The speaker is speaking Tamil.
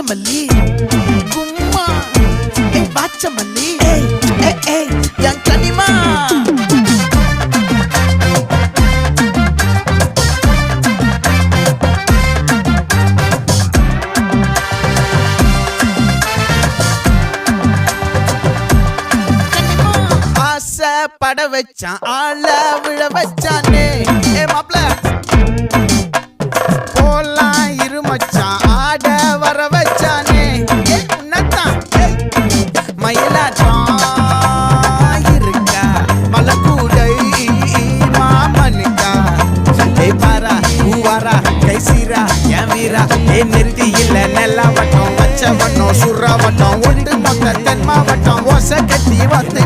நாகமல்லி கும்மா பாச்சமல்லி என் கனிமா பட வச்சான் ஆள விழ வச்சானே மாப்ள போலாம் இருமச்சான் ஆட வர வச்சானே உன்னத்தான் மயிலாட்டம் இருக்கா மலக்கூடை மாமனுக்கா பாரா பூவாரா கைசீரா என் வீரா நிறுத்தி இல்ல நெல்லா வட்டம் வச்ச வட்டம் சுறா வட்டம் ஒட்டு மொத்த தென் மாவட்டம் ஓசை கட்டி வந்து